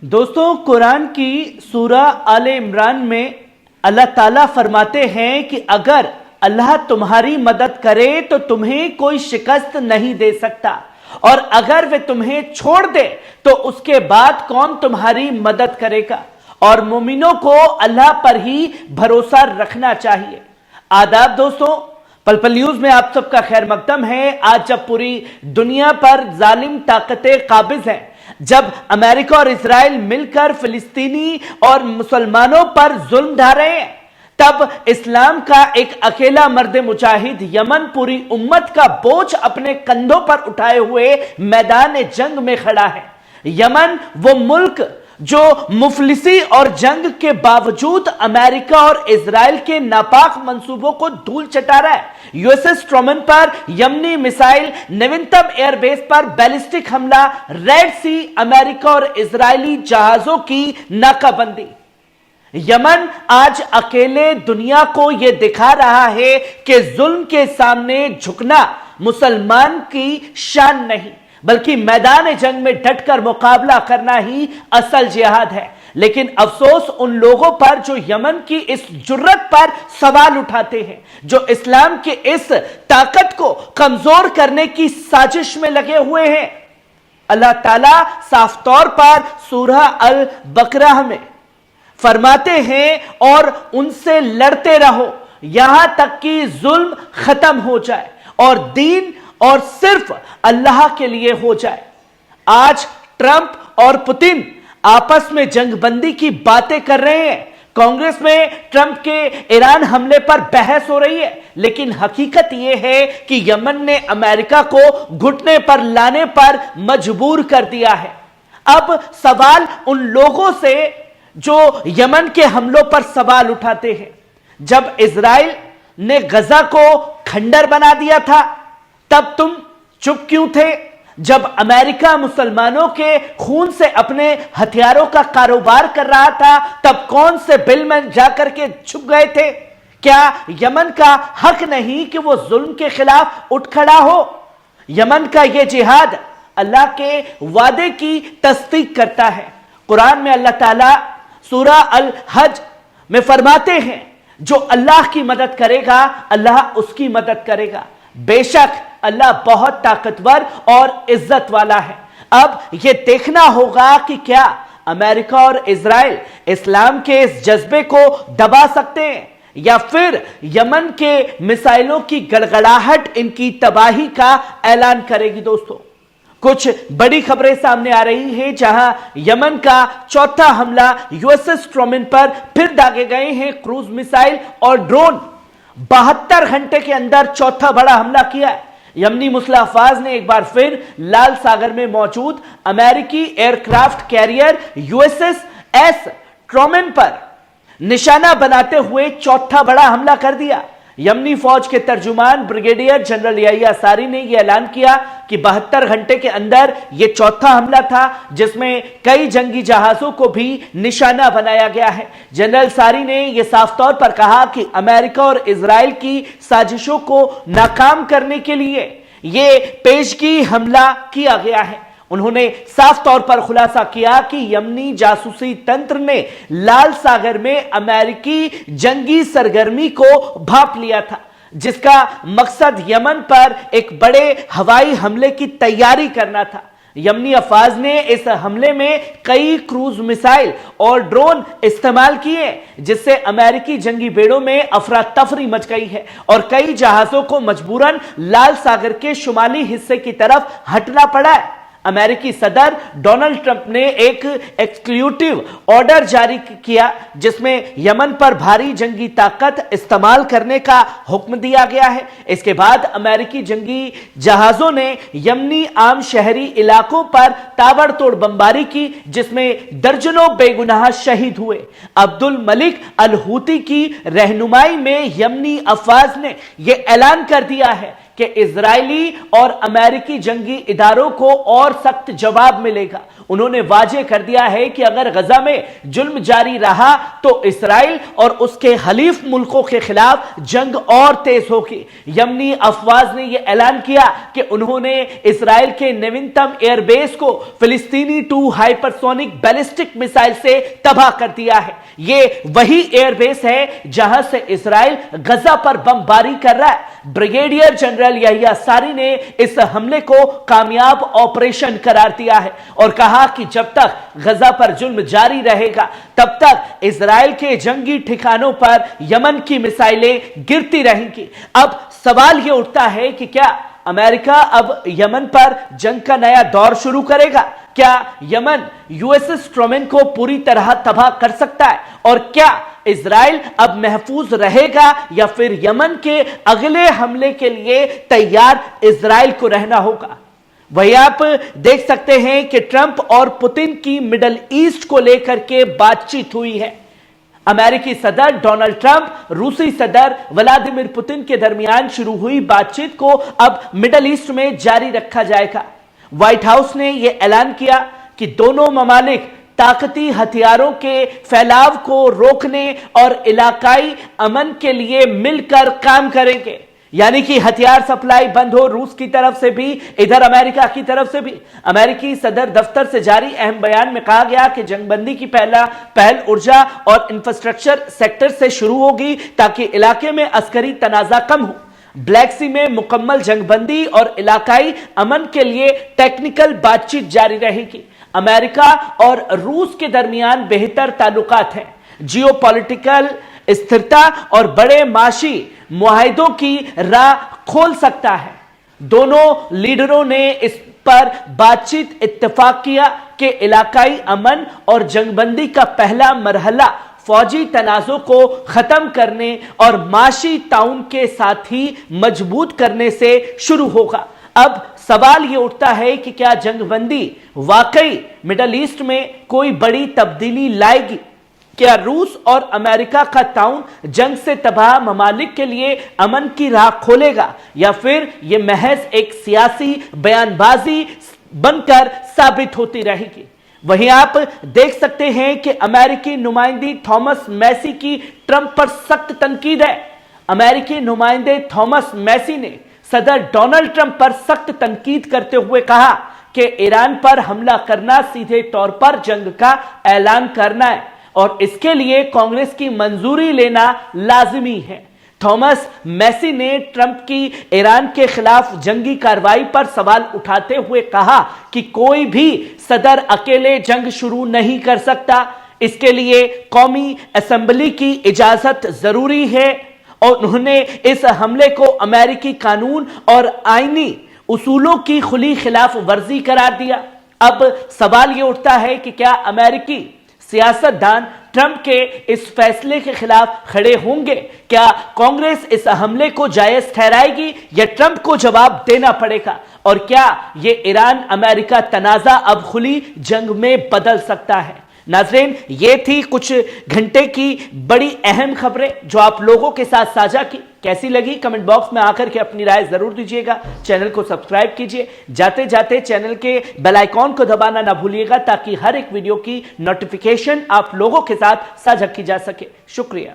दोस्तों, कुरान की सूरह आले इमरान में अल्लाह ताला फरमाते हैं कि अगर अल्लाह तुम्हारी मदद करे तो तुम्हें कोई शिकस्त नहीं दे सकता, और अगर वे तुम्हें छोड़ दे तो उसके बाद कौन तुम्हारी मदद करेगा। और मोमिनों को अल्लाह पर ही भरोसा रखना चाहिए। आदाब दोस्तों, पल-पल न्यूज में आप सबका खैर मकदम है। आज जब पूरी दुनिया पर जालिम ताकतें काबिज हैं, जब अमेरिका और इजराइल मिलकर फिलिस्तीनी और मुसलमानों पर जुल्म ढा रहे हैं, तब इस्लाम का एक अकेला मर्द मुजाहिद यमन पूरी उम्मत का बोझ अपने कंधों पर उठाए हुए मैदान जंग में खड़ा है। यमन वो मुल्क जो मुफलिसी और जंग के बावजूद अमेरिका और इजराइल के नापाक मंसूबों को धूल चटा रहा है। यूएसएस ट्रूमन पर यमनी मिसाइल, नवीनतम एयरबेस पर बैलिस्टिक हमला, रेड सी अमेरिका और इजरायली जहाजों की नाकाबंदी। यमन आज अकेले दुनिया को यह दिखा रहा है कि जुल्म के सामने झुकना मुसलमान की शान नहीं, बल्कि मैदान जंग में डटकर मुकाबला करना ही असल जिहाद है। लेकिन अफसोस उन लोगों पर जो यमन की इस जुर्रत पर सवाल उठाते हैं, जो इस्लाम के इस ताकत को कमजोर करने की साजिश में लगे हुए हैं। अल्लाह ताला साफ तौर पर सूरह अल बकरा में फरमाते हैं, और उनसे लड़ते रहो यहां तक कि जुल्म खत्म हो जाए और दीन और सिर्फ अल्लाह के लिए हो जाए। आज ट्रंप और पुतिन आपस में जंगबंदी की बातें कर रहे हैं। कांग्रेस में ट्रंप के ईरान हमले पर बहस हो रही है, लेकिन हकीकत यह है कि यमन ने अमेरिका को घुटने पर लाने पर मजबूर कर दिया है। अब सवाल उन लोगों से जो यमन के हमलों पर सवाल उठाते हैं, जब इजराइल ने गजा को खंडर बना दिया था तब तुम चुप क्यों थे? जब अमेरिका मुसलमानों के खून से अपने हथियारों का कारोबार कर रहा था तब कौन से बिल में जाकर के छुप गए थे? क्या यमन का हक नहीं कि वो जुल्म के खिलाफ उठ खड़ा हो? यमन का ये जिहाद अल्लाह के वादे की तस्दीक करता है। कुरान में अल्लाह ताला सूरह अल हज में फरमाते हैं, जो अल्लाह की मदद करेगा अल्लाह उसकी मदद करेगा। बेशक अल्लाह बहुत ताकतवर और इज्जत वाला है। अब यह देखना होगा कि क्या अमेरिका और इजराइल इस्लाम के इस जज्बे को दबा सकते हैं, या फिर यमन के मिसाइलों की गड़गड़ाहट इनकी तबाही का ऐलान करेगी। दोस्तों, कुछ बड़ी खबरें सामने आ रही हैं, जहां यमन का चौथा हमला यूएसएस ट्रूमन पर फिर दागे गए हैं क्रूज मिसाइल और ड्रोन। 72 घंटे के अंदर चौथा बड़ा हमला किया है। यमनी मुस्लिह अफवाज ने एक बार फिर लाल सागर में मौजूद अमेरिकी एयरक्राफ्ट कैरियर यूएसएस ट्रूमन पर निशाना बनाते हुए चौथा बड़ा हमला कर दिया। यमनी फौज के तर्जुमान ब्रिगेडियर जनरल याहिया सारी ने यह ऐलान किया कि 72 घंटे के अंदर यह चौथा हमला था, जिसमें कई जंगी जहाजों को भी निशाना बनाया गया है। जनरल सारी ने यह साफ तौर पर कहा कि अमेरिका और इजराइल की साजिशों को नाकाम करने के लिए यह पेशगी हमला किया गया है। उन्होंने साफ तौर पर खुलासा किया कि यमनी जासूसी तंत्र ने लाल सागर में अमेरिकी जंगी सरगर्मी को भांप लिया था, जिसका मकसद यमन पर एक बड़े हवाई हमले की तैयारी करना था। यमनी अफवाज ने इस हमले में कई क्रूज मिसाइल और ड्रोन इस्तेमाल किए, जिससे अमेरिकी जंगी बेड़ों में अफरा तफरी मच गई है और कई जहाजों को मजबूरन लाल सागर के शुमाली हिस्से की तरफ हटना पड़ा है। अमेरिकी सदर डोनाल्ड ट्रंप ने एक एक्सक्लूसिव ऑर्डर जारी किया, जिसमें यमन पर भारी जंगी ताकत इस्तेमाल करने का हुक्म दिया गया है। इसके बाद अमेरिकी जंगी जहाजों ने यमनी आम शहरी इलाकों पर ताबड़तोड़ बमबारी की, जिसमें दर्जनों बेगुनाह शहीद हुए। अब्दुल मलिक अल हूती की रहनुमाई में यमनी अफवाज ने यह ऐलान कर दिया है कि इजरायली और अमेरिकी जंगी इदारों को और सख्त जवाब मिलेगा। उन्होंने वाजे कर दिया है कि अगर गजा में जुल्म जारी रहा तो इसराइल और उसके हलीफ मुल्कों के खिलाफ जंग और तेज होगी। यमनी अफवाज ने यह ऐलान किया कि उन्होंने इसराइल के नवीनतम एयरबेस को फिलिस्तीनी 2 हाइपरसोनिक बैलिस्टिक मिसाइल से तबाह कर दिया है। यह वही एयरबेस है जहां से इसराइल गजा पर बमबारी कर रहा है। ब्रिगेडियर जनरल यहिया सारी ने इस हमले को कामयाब ऑपरेशन करार दिया है और कहा कि जब तक गजा पर जुल्म जारी रहेगा तब तक इजराइल के जंगी ठिकानों पर यमन की मिसाइलें गिरती रहेंगी। अब सवाल यह उठता है कि क्या अमेरिका अब यमन पर जंग का नया दौर शुरू करेगा? क्या यमन यूएसएस ट्रूमैन को पूरी तरह तबाह कर सकता है? और क्या इजराइल अब महफूज रहेगा या फिर यमन के अगले हमले के लिए तैयार इजराइल को रहना होगा? वही आप देख सकते हैं कि ट्रंप और पुतिन की मिडल ईस्ट को लेकर के बातचीत हुई है। अमेरिकी सदर डोनाल्ड ट्रंप, रूसी सदर व्लादिमीर पुतिन के दरमियान शुरू हुई बातचीत को अब मिडल ईस्ट में जारी रखा जाएगा। व्हाइट हाउस ने यह ऐलान किया कि दोनों ममालिक ताकती हथियारों के फैलाव को रोकने और इलाकाई अमन के लिए मिलकर काम करेंगे। यानी कि हथियार सप्लाई बंद हो, रूस की तरफ से भी, इधर अमेरिका की तरफ से भी। अमेरिकी सदर दफ्तर से जारी अहम बयान में कहा गया कि जंगबंदी की पहल ऊर्जा और इंफ्रास्ट्रक्चर सेक्टर से शुरू होगी ताकि इलाके में अस्करी तनाजा कम हो। ब्लैक सी में मुकम्मल जंगबंदी और इलाकाई अमन के लिए टेक्निकल बातचीत जारी रहेगी। अमेरिका और रूस के दरमियान बेहतर ताल्लुकात हैं। जियोपॉलिटिकल स्थिरता और बड़े माशी मुआहिदों की राह खोल सकता है। दोनों लीडरों ने इस पर बातचीत इत्तेफाक किया कि इलाकाई अमन और जंगबंदी का पहला मरहला फौजी तनाज़ों को खत्म करने और माशी ताउन के साथ ही मजबूत करने से शुरू होगा। अब सवाल यह उठता है कि क्या जंगबंदी वाकई मिडल ईस्ट में कोई बड़ी तब्दीली लाएगी? क्या रूस और अमेरिका का ताउन जंग से तबाह ममालिक के लिए अमन की राह खोलेगा या फिर यह महज एक सियासी बयानबाजी बनकर साबित होती रहेगी? वहीं आप देख सकते हैं कि अमेरिकी नुमाइंदी थॉमस मैसी की ट्रंप पर सख्त तनकीद है। अमेरिकी नुमाइंदे थॉमस मैसी ने सदर डोनाल्ड ट्रंप पर सख्त तनकीद करते हुए कहा कि ईरान पर हमला करना सीधे तौर पर जंग का ऐलान करना है और इसके लिए कांग्रेस की मंजूरी लेना लाजिमी है। थॉमस मैसी ने ट्रंप की ईरान के खिलाफ जंगी कार्रवाई पर सवाल उठाते हुए कहा कि कोई भी सदर अकेले जंग शुरू नहीं कर सकता, इसके लिए कौमी असेंबली की इजाजत जरूरी है और उन्होंने इस हमले को अमेरिकी कानून और आईनी उसूलों की खुली खिलाफ वर्जी करार दिया। अब सवाल यह उठता है कि क्या अमेरिकी सियासतदान ट्रंप के इस फैसले के खिलाफ खड़े होंगे? क्या कांग्रेस इस हमले को जायज ठहराएगी या ट्रंप को जवाब देना पड़ेगा? और क्या यह ईरान अमेरिका तनाजा अब खुली जंग में बदल सकता है? नाज़रीन, ये थी कुछ घंटे की बड़ी अहम खबरें जो आप लोगों के साथ साझा की। कैसी लगी कमेंट बॉक्स में आकर के अपनी राय जरूर दीजिएगा। चैनल को सब्सक्राइब कीजिए, जाते जाते चैनल के बेल आइकॉन को दबाना ना भूलिएगा ताकि हर एक वीडियो की नोटिफिकेशन आप लोगों के साथ साझा की जा सके। शुक्रिया।